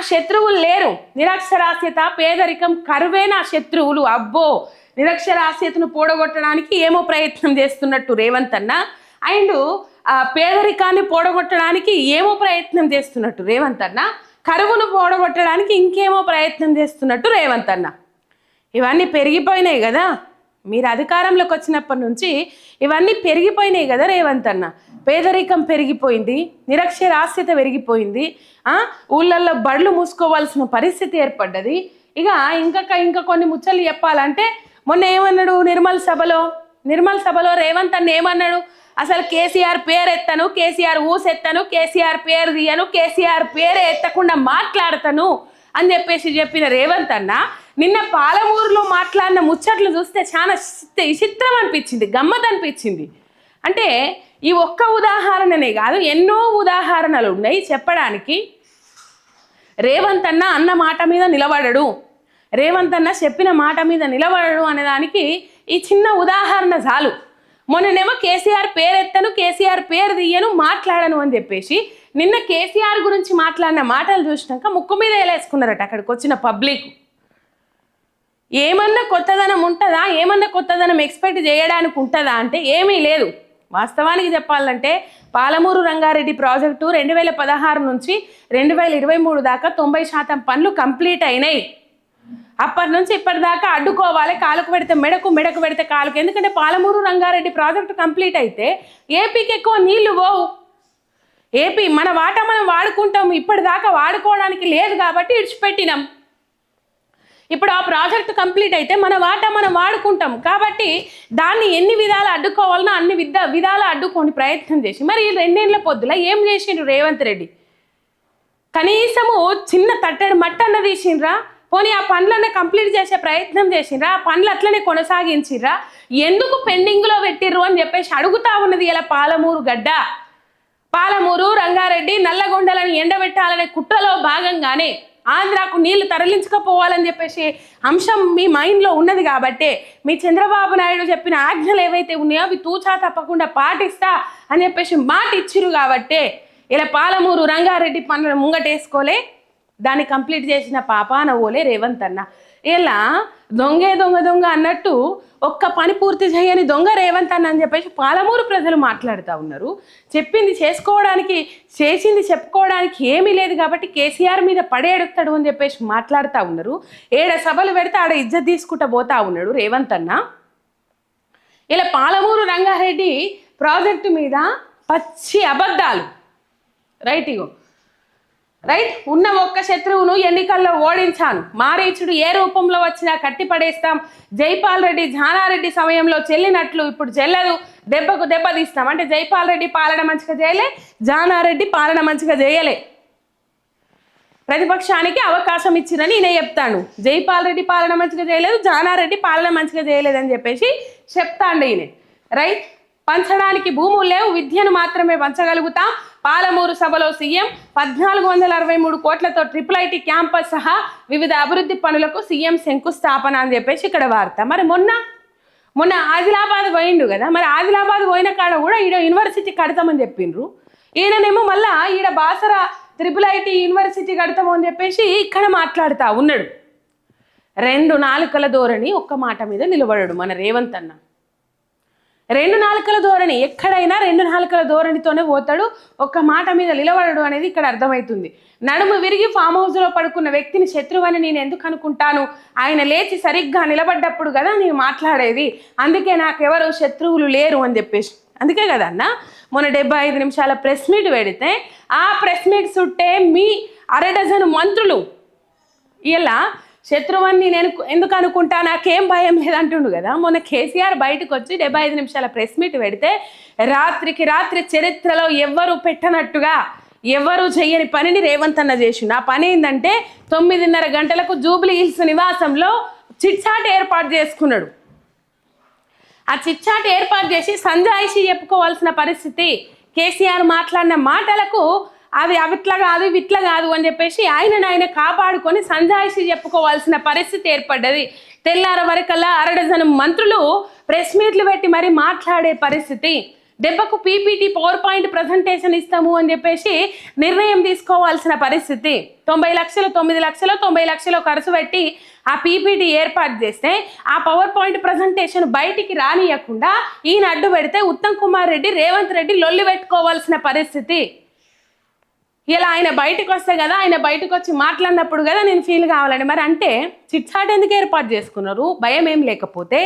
శత్రువులు లేరు. నిరక్షరాస్యత, పేదరికం, కరువే నా శత్రువులు. అబ్బో, నిరక్షరాస్యతను పోడగొట్టడానికి ఏమో ప్రయత్నం చేస్తున్నట్టు రేవంత్ అన్న, అండ్ పేదరికాన్ని పోడగొట్టడానికి ఏమో ప్రయత్నం చేస్తున్నట్టు రేవంత్ అన్న, కరువును పోడగొట్టడానికి ఇంకేమో ప్రయత్నం చేస్తున్నట్టు రేవంత్ అన్న. ఇవన్నీ పెరిగిపోయినాయి కదా, మీరు అధికారంలోకి వచ్చినప్పటి నుంచి ఇవన్నీ పెరిగిపోయినాయి కదా రేవంత్ అన్న. పేదరికం పెరిగిపోయింది, నిరక్షరాస్యత పెరిగిపోయింది, ఊళ్ళల్లో బడులు మూసుకోవాల్సిన పరిస్థితి ఏర్పడ్డది. ఇక ఇంకా కొన్ని ముచ్చలు చెప్పాలంటే, మొన్న ఏమన్నాడు నిర్మల్ సభలో రేవంత్ అన్న ఏమన్నాడు, అసలు కేసీఆర్ పేరు ఎత్తను, కేసీఆర్ ఊసెత్తను, కేసీఆర్ పేరు తీయను, కేసీఆర్ పేరు ఎత్తకుండా మాట్లాడతాను అని చెప్పిన రేవంత్ అన్న నిన్న పాలమూరులో మాట్లాడిన ముచ్చట్లు చూస్తే చాలా విచిత్రం అనిపించింది, గమ్మత్ అనిపించింది. అంటే ఈ ఒక్క ఉదాహరణనే కాదు, ఎన్నో ఉదాహరణలు ఉన్నాయి చెప్పడానికి. రేవంత్ అన్న అన్న మాట మీద నిలబడడు, రేవంత్ అన్న చెప్పిన మాట మీద నిలబడడు అనేదానికి ఈ చిన్న ఉదాహరణ చాలు. మొన్ననేమో కేసీఆర్ పేరు ఎత్తను, కేసీఆర్ పేరు తీయను, మాట్లాడను అని చెప్పేసి నిన్న కేసీఆర్ గురించి మాట్లాడిన మాటలు చూసినాక ముక్కు మీద వేలేసుకున్నారట అక్కడికి వచ్చిన పబ్లిక్. ఏమన్నా కొత్తదనం ఉంటుందా, ఏమన్నా కొత్తదనం ఎక్స్పెక్ట్ చేయడానికి ఉంటుందా అంటే ఏమీ లేదు. వాస్తవానికి చెప్పాలంటే పాలమూరు రంగారెడ్డి ప్రాజెక్టు 2016 నుంచి 2023 దాకా 90% పనులు కంప్లీట్ అయినాయి. అప్పటి నుంచి ఇప్పటిదాకా అడ్డుకోవాలి, కాలుకు పెడితే మెడకు, మెడకు పెడితే కాలుకు. ఎందుకంటే పాలమూరు రంగారెడ్డి ప్రాజెక్టు కంప్లీట్ అయితే ఏపీకి ఎక్కువ నీళ్లు పోవు. ఏపీ మన వాటా మనం వాడుకుంటాం, ఇప్పటిదాకా వాడుకోవడానికి లేదు కాబట్టి ఇడిచిపెట్టినాం. ఇప్పుడు ఆ ప్రాజెక్ట్ కంప్లీట్ అయితే మన వాటా మనం వాడుకుంటాం కాబట్టి దాన్ని ఎన్ని విధాలు అడ్డుకోవాలనో అన్ని విధాలు అడ్డుకొని ప్రయత్నం చేసి మరి ఈ 2 ఏళ్ల పొద్దుల ఏం చేసిండ్రు రేవంత్ రెడ్డి? కనీసము చిన్న తట్టడి మట్టన్న తీసిండ్రా? పోనీ ఆ పనులనే కంప్లీట్ చేసే ప్రయత్నం చేసిండ్రా? ఆ పనులు అట్లనే కొనసాగించిర్రా? ఎందుకు పెండింగ్లో పెట్టిర్రు అని చెప్పేసి అడుగుతా ఉన్నది ఇలా పాలమూరు గడ్డ. పాలమూరు రంగారెడ్డి నల్లగొండలను ఎండబెట్టాలనే కుట్రలో భాగంగానే ఆంధ్రాకు నీళ్లు తరలించకపోవాలని చెప్పేసి అంశం మీ మైండ్లో ఉన్నది కాబట్టే మీ చంద్రబాబు నాయుడు చెప్పిన ఆజ్ఞలు ఏవైతే ఉన్నాయో అవి తూచా తప్పకుండా పాటిస్తా అని చెప్పేసి మాట ఇచ్చిరు కాబట్టే ఇలా పాలమూరు రంగారెడ్డి పనులను ముంగటేసుకోలే, దాన్ని కంప్లీట్ చేసిన పాపాన ఓలే రేవంత్ అన్న. ఇలా దొంగ అన్నట్టు ఒక్క పని పూర్తి చేయని దొంగ రేవంత్ అన్న అని చెప్పేసి పాలమూరు ప్రజలు మాట్లాడుతూ ఉన్నారు. చెప్పింది చేసుకోవడానికి, చేసింది చెప్పుకోవడానికి ఏమీ లేదు కాబట్టి కేసీఆర్ మీద పడేడుస్తాడు అని చెప్పేసి మాట్లాడుతూ ఉన్నారు. ఏడ సభలు పెడితే ఆడ ఇజ్జత్ తీసుకుంటూ పోతా ఉన్నాడు రేవంత్ అన్న. ఇలా పాలమూరు రంగారెడ్డి ప్రాజెక్టు మీద పచ్చి అబద్ధాలు. రైట్ ఉన్న ఒక్క శత్రువును ఎన్నికల్లో ఓడించాను, మారీచుడు ఏ రూపంలో వచ్చినా కట్టి పడేస్తాం, జైపాల్ రెడ్డి జానారెడ్డి సమయంలో చెల్లినట్లు ఇప్పుడు చెల్లదు, దెబ్బకు దెబ్బ తీస్తాం. అంటే జైపాల్ రెడ్డి పాలన మంచిగా చేయలే, జానారెడ్డి పాలన మంచిగా చేయలే, ప్రతిపక్షానికి అవకాశం ఇచ్చిరని ఈయన చెప్తాను. జైపాల్ రెడ్డి పాలన మంచిగా చేయలేదు, జానారెడ్డి పాలన మంచిగా చేయలేదని చెప్పేసి చెప్తాండి ఈయన. రైట్, పంచడానికి భూములు లేవు, విద్యను మాత్రమే పంచగలుగుతాం. పాలమూరు సభలో సీఎం 1463 కోట్లతో IIIT క్యాంపస్ సహా వివిధ అభివృద్ధి పనులకు సీఎం శంకుస్థాపన అని చెప్పేసి ఇక్కడ వార్త. మరి మొన్న ఆదిలాబాద్ పోయిండు కదా, మరి ఆదిలాబాద్ పోయిన కాడ కూడా ఈడ యూనివర్సిటీ కడతామని చెప్పిండ్రు. ఈయననేమో మళ్ళా ఈడ బాసర IIIT యూనివర్సిటీ కడతాము అని చెప్పేసి ఇక్కడ మాట్లాడుతూ ఉన్నాడు. 2 నాలుకల ధోరణి, ఒక్క మాట మీద నిలబడడు మన రేవంత్ అన్న. 2 నాలుకల ధోరణి, ఎక్కడైనా 2 నాలుకల ధోరణితోనే పోతాడు, ఒక్క మాట మీద నిలబడడు అనేది ఇక్కడ అర్థమవుతుంది. నడుము విరిగి ఫామ్ హౌస్లో పడుకున్న వ్యక్తిని శత్రువని నేను ఎందుకు అనుకుంటాను? ఆయన లేచి సరిగ్గా నిలబడ్డప్పుడు కదా నేను మాట్లాడేది, అందుకే నాకెవరు శత్రువులు లేరు అని చెప్పేసి. అందుకే కదా అన్న మొన్న 75 నిమిషాల ప్రెస్ మీట్ పెడితే ఆ ప్రెస్ మీట్ చుట్టే మీ 1/2 డజన్ మంత్రులు ఇలా శత్రువుని నేను ఎందుకు అనుకుంటా, నాకేం భయం లేదంటుండు కదా. మొన్న కేసీఆర్ బయటకు వచ్చి 75 నిమిషాల ప్రెస్ మీట్ పెడితే రాత్రికి రాత్రి చరిత్రలో ఎవ్వరూ పెట్టనట్టుగా ఎవరు చేయని పనిని రేవంత్ అన్న చేసిండు. ఆ పని ఏంటంటే 9:30 గంటలకు జూబ్లీ హిల్స్ నివాసంలో చిట్చాట్ ఏర్పాటు చేసుకున్నాడు. ఆ చిట్చాట్ ఏర్పాటు చేసి సంజాయిషి చెప్పుకోవాల్సిన పరిస్థితి. కేసీఆర్ మాట్లాడిన మాటలకు అవి అవిట్లా కాదు ఇట్లా కాదు అని చెప్పేసి ఆయన కాపాడుకొని సంజాయిషి చెప్పుకోవాల్సిన పరిస్థితి ఏర్పడ్డది. తెల్లార వరకల్లా 1/2 డజన్ మంత్రులు ప్రెస్ మీట్లు పెట్టి మరి మాట్లాడే పరిస్థితి. దెబ్బకు పీపీటీ పవర్ పాయింట్ ప్రజెంటేషన్ ఇస్తాము అని చెప్పేసి నిర్ణయం తీసుకోవాల్సిన పరిస్థితి. 90 లక్షలు 9 లక్షలు 90 లక్షలు ఖర్చు పెట్టి ఆ పీపీటీ ఏర్పాటు చేస్తే ఆ పవర్ పాయింట్ ప్రజెంటేషన్ బయటికి రానియకుండా ఈయన అడ్డు పెడితే ఉత్తమ్ కుమార్ రెడ్డి రేవంత్ రెడ్డి లొల్లి పెట్టుకోవాల్సిన పరిస్థితి. ఇలా ఆయన బయటకు వస్తే కదా, ఆయన బయటకు వచ్చి మాట్లాడినప్పుడు కదా నేను ఫీల్ కావాలండి. మరి అంటే చిట్చాట్ ఎందుకు ఏర్పాటు చేసుకున్నారు? భయం ఏం లేకపోతే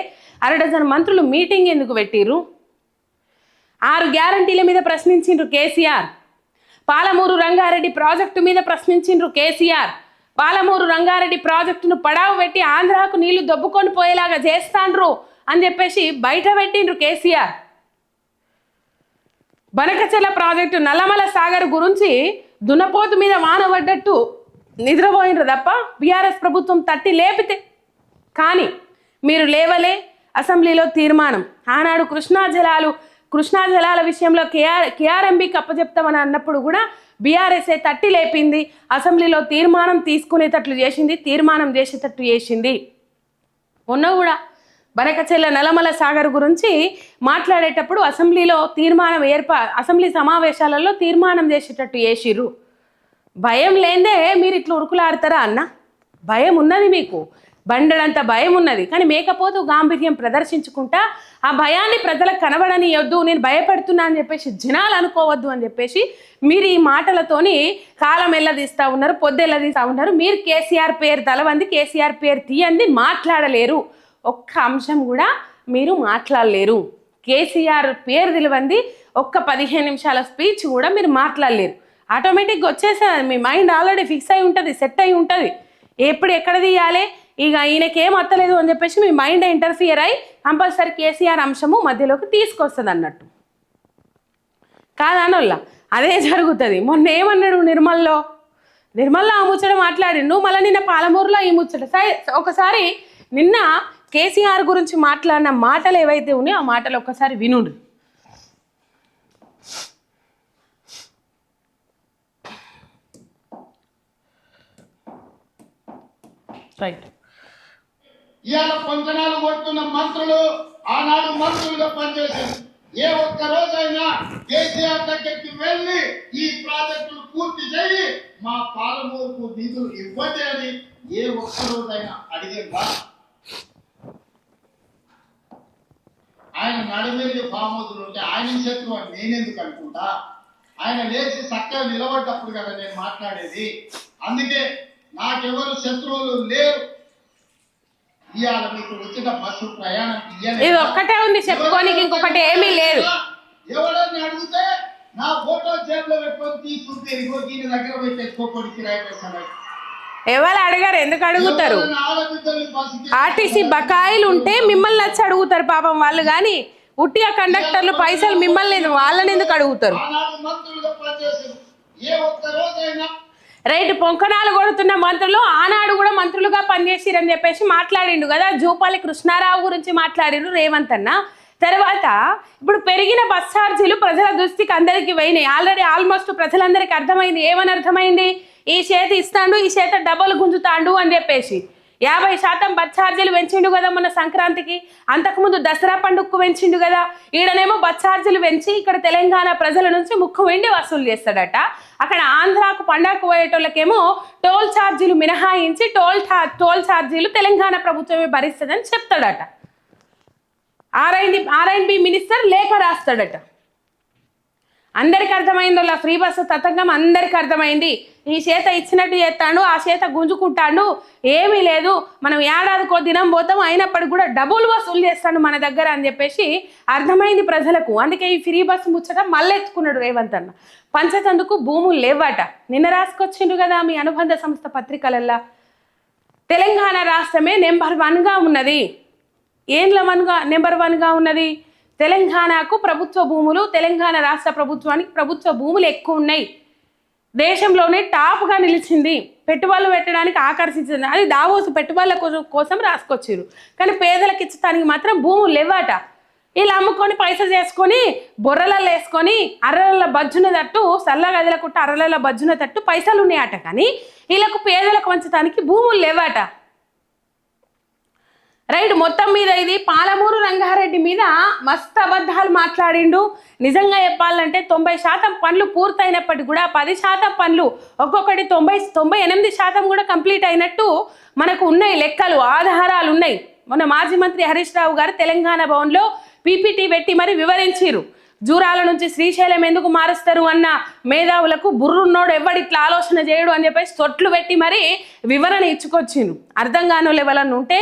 1/2 డజన్ మంత్రులు మీటింగ్ ఎందుకు పెట్టిర్రు? 6 గ్యారంటీల మీద ప్రశ్నించిండ్రు కేసీఆర్. పాలమూరు రంగారెడ్డి ప్రాజెక్టు మీద ప్రశ్నించిండ్రు కేసీఆర్. పాలమూరు రంగారెడ్డి ప్రాజెక్టును పడావు పెట్టి ఆంధ్రాకు నీళ్లు దొబ్బుకొని పోయేలాగా చేస్తాండ్రు అని చెప్పేసి బయట పెట్టిండ్రు కేసీఆర్. బనకచెర్ల ప్రాజెక్టు నల్లమల సాగర్ గురించి దున్నపోతు మీద వాన పడ్డట్టు నిద్రపోయినరు తప్ప బీఆర్ఎస్ ప్రభుత్వం తట్టి లేపితే కానీ మీరు లేవలే. అసెంబ్లీలో తీర్మానం ఆనాడు కృష్ణా జలాల విషయంలో కేఆర్ఎంబీకి అప్పచెప్తామని అన్నప్పుడు కూడా బీఆర్ఎస్ఏ తట్టి లేపింది. అసెంబ్లీలో తీర్మానం తీసుకునేటట్లు చేసింది, తీర్మానం చేసేటట్టు చేసింది. మొన్న కూడా బనకచెర్ల నల్లమల సాగర్ గురించి మాట్లాడేటప్పుడు అసెంబ్లీలో అసెంబ్లీ సమావేశాలలో తీర్మానం చేసేటట్టు చేసిర్రు. భయం లేదే మీరు ఇట్లా ఉరుకులాడతారా అన్న? భయం ఉన్నది మీకు, బండడంత భయం ఉన్నది. కానీ మేకపోతూ గాంభీర్యం ప్రదర్శించుకుంటా ఆ భయాన్ని ప్రజలకు కనబడనియొద్దు, నేను భయపడుతున్నా అని చెప్పేసి జనాలు అనుకోవద్దు అని చెప్పేసి మీరు ఈ మాటలతోని కాలం ఎల్లదీస్తూ ఉన్నారు, పొద్దెల్లదీస్తూ ఉన్నారు. మీరు కేసీఆర్ పేరు తలవంది, కేసీఆర్ పేరు తీయంది మాట్లాడలేరు. ఒక్క అంశం కూడా మీరు మాట్లాడలేరు. కేసీఆర్ పేరు తెలివంది ఒక్క 15 నిమిషాల స్పీచ్ కూడా మీరు మాట్లాడలేరు. ఆటోమేటిక్గా వచ్చేసేది, మీ మైండ్ ఆల్రెడీ ఫిక్స్ అయి ఉంటుంది, సెట్ అయి ఉంటుంది. ఎప్పుడు ఎక్కడ తీయాలి, ఇక ఈయనకేం అత్తలేదు అని చెప్పేసి మీ మైండ్ ఇంటర్ఫియర్ అయి కంపల్సరీ కేసీఆర్ అంశము మధ్యలోకి తీసుకొస్తుంది అన్నట్టు కాదనోళ్ళ. అదే జరుగుతుంది. మొన్న ఏమన్నాడు నిర్మల్లో ఆ ముచ్చట మాట్లాడిండు, మళ్ళీ నిన్న పాలమూరులో ఈ ముచ్చట. ఒకసారి నిన్న కేసీఆర్ గురించి మాట్లాడిన మాటలు ఏవైతే ఉన్నాయో ఆ మాటలు ఒక్కసారి వినుండు. రైట్. ఇవాళ పంచనాలు కొడుతున్న మంత్రులు ఆనాడు మంత్రులుగా పనిచేశారు. ఏ ఒక్క రోజైనా కేసీఆర్ దగ్గరికి వెళ్ళి ఈ ప్రాజెక్టులు పూర్తి చేయి, మా పాలమూరుకు నిధులు ఇవ్వండి అని ఏ ఒక్క రోజైనా అడిగిందా? ఆయన నడిమేది ఫామ్ హౌస్లు ఉంటే ఆయన శత్రువు అని నేనెందుకు అనుకుంటా? ఆయన లేచి చక్కగా నిలబడ్డప్పుడు కదా నేను మాట్లాడేది. అందుకే నాకెవరు శత్రువులు లేరు. ఇవాళ మీకు వచ్చిన బస్సు ప్రయాణం ఇది ఒక్కటే ఉంది చెప్పుకోనికి, ఇంకొకటి ఏమీ లేదు. ఎవరని అడిగితే నా ఫోటో జేబులో పెట్టుకొని తీసుకుంటే ఇంకో దీని దగ్గర పోయి తెచ్చుకోకూడదు కిరాయి పైసలు. ఎవరు అడగారు, ఎందుకు అడుగుతారు? ఆర్టీసీ బకాయిలు ఉంటే మిమ్మల్ని వచ్చి అడుగుతారు పాపం వాళ్ళు, కానీ ఉట్టిగా కండక్టర్లు పైసలు మిమ్మల్ని వాళ్ళని ఎందుకు అడుగుతారు? రైట్. పొంకనాలు కొడుతున్న మంత్రులు ఆనాడు కూడా మంత్రులుగా పనిచేసిరని చెప్పేసి మాట్లాడిండు కదా. జూపాలి కృష్ణారావు గురించి మాట్లాడిండు రేవంత్ అన్న. తర్వాత ఇప్పుడు పెరిగిన బస్ ఛార్జీలు ప్రజల దృష్టికి అందరికీ పోయినాయి. ఆల్రెడీ ఆల్మోస్ట్ ప్రజలందరికీ అర్థమైంది. ఏమని అర్థమైంది? ఈ చేతి ఇస్తాడు, ఈ చేత డబ్బులు గుంజుతాడు అని చెప్పేసి 50% బస్ ఛార్జీలు పెంచిండు కదా మొన్న సంక్రాంతికి. అంతకుముందు దసరా పండుగకు పెంచిండు కదా. ఈడనేమో బస్ ఛార్జీలు పెంచి ఇక్కడ తెలంగాణ ప్రజల నుంచి ముక్కు వెండి వసూలు చేస్తాడట. అక్కడ ఆంధ్రాకు పండగకు పోయేటోళ్ళకేమో టోల్ ఛార్జీలు మినహాయించి టోల్ ఛార్జీలు తెలంగాణ ప్రభుత్వమే భరిస్తుందని చెప్తాడట. ఆర్ఐన్బి మినిస్టర్ లేఖ రాస్తాడట. అందరికి అర్థమైంది వాళ్ళ ఫ్రీ బస్సు తతంగం, అందరికి అర్థమైంది. ఈ చేత ఇచ్చినట్టు చేస్తాడు, ఆ చేత గుంజుకుంటాడు, ఏమీ లేదు, మనం ఏడాదికో దినం పోతాం, అయినప్పటికి కూడా డబ్బులు వసూలు చేస్తాడు మన దగ్గర అని చెప్పేసి అర్థమైంది ప్రజలకు. అందుకే ఈ ఫ్రీ బస్సు ముచ్చట మళ్ళీ ఎత్తుకున్నాడు రేవంత్ అన్న. పంచతందుకు భూములు లేవట. నిన్న రాసుకొచ్చిండు కదా మీ అనుబంధ సంస్థ పత్రికలల్లా. తెలంగాణ రాష్ట్రమే నెంబర్ 1గా ఉన్నది. ఏండ్ల నెంబర్ 1గా ఉన్నది? తెలంగాణకు ప్రభుత్వ భూములు, తెలంగాణ రాష్ట్ర ప్రభుత్వానికి ప్రభుత్వ భూములు ఎక్కువ ఉన్నాయి. దేశంలోనే టాప్గా నిలిచింది. పెట్టుబడులు పెట్టడానికి ఆకర్షించింది. అది దావోసు పెట్టుబడుల కోసం రాసుకొచ్చారు. కానీ పేదలకు ఇచ్చడానికి మాత్రం భూములు లేవట. వీళ్ళు అమ్ముకొని పైసలు చేసుకొని బొర్రలలో వేసుకొని అర్రల బజ్జున తట్టు, సల్లగదిల కుట్ట అర్రల బజ్జున తట్టు పైసలు ఉన్నాయట. కానీ వీళ్ళకు పేదలకు పంచడానికి భూములు లేవట. రైట్. మొత్తం మీద ఇది పాలమూరు రంగారెడ్డి మీద మస్తు అబద్ధాలు మాట్లాడిండు. నిజంగా చెప్పాలంటే 90% పనులు పూర్తయినప్పటికీ కూడా 10% పనులు ఒక్కొక్కటి 98% కూడా కంప్లీట్ అయినట్టు మనకు ఉన్నాయి లెక్కలు, ఆధారాలు ఉన్నాయి. మొన్న మాజీ మంత్రి హరీష్ రావు గారు తెలంగాణ భవన్లో పీపీటీ పెట్టి మరి వివరించారు. జూరాల నుంచి శ్రీశైలం ఎందుకు మారుస్తారు అన్న మేధావులకు బుర్రున్నోడు ఎవడిట్లా ఆలోచన చేయడు అని చెప్పేసి తొట్లు పెట్టి మరి వివరణ ఇచ్చుకొచ్చిండు. అర్థం కాని ఎవరన్నా ఉంటే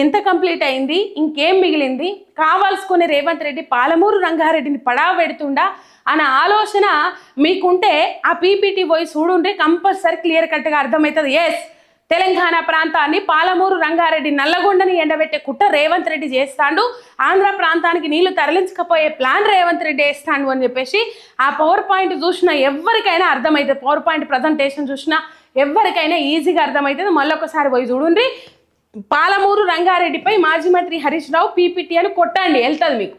ఎంత కంప్లీట్ అయింది, ఇంకేం మిగిలింది, కావాల్సుకునే రేవంత్ రెడ్డి పాలమూరు రంగారెడ్డిని పడావ పెడుతుండా అన్న ఆలోచన మీకుంటే ఆ పీపీటీ పోయి చూడుంటే కంపల్సరీ క్లియర్ కట్గా అర్థమవుతుంది. ఎస్, తెలంగాణ ప్రాంతాన్ని పాలమూరు రంగారెడ్డి నల్లగొండని ఎండబెట్టే కుట్ర రేవంత్ రెడ్డి చేస్తాడు, ఆంధ్ర ప్రాంతానికి నీళ్లు తరలించకపోయే ప్లాన్ రేవంత్ రెడ్డి వేస్తాడు అని చెప్పేసి ఆ పవర్ పాయింట్ చూసినా ఎవరికైనా అర్థమవుతుంది. పవర్ పాయింట్ ప్రజెంటేషన్ చూసినా ఎవరికైనా ఈజీగా అర్థమవుతుంది. మళ్ళొకసారి పోయి చూడండి. పాలమూరు రంగారెడ్డిపై మాజీ మంత్రి హరీష్ రావు పీపీటీ అని కొట్టండి, వెళ్తుంది మీకు.